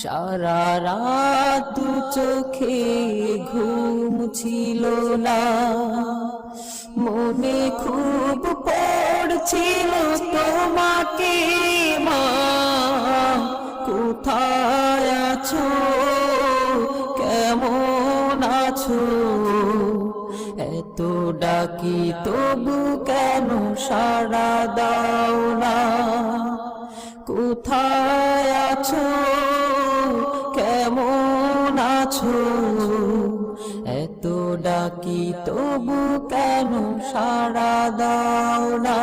সারা রাত দু চোখে ঘুম ছিল না, মনে খুব পড়ছিল তোমাকে মা, কোথায় আছো, কেমন আছো, এত ডাকি তবু কেন সাড়া দাও না, কোথায় আছো, কেমন আছো, এত ডাকি তবু কেন সাড়া দাও না।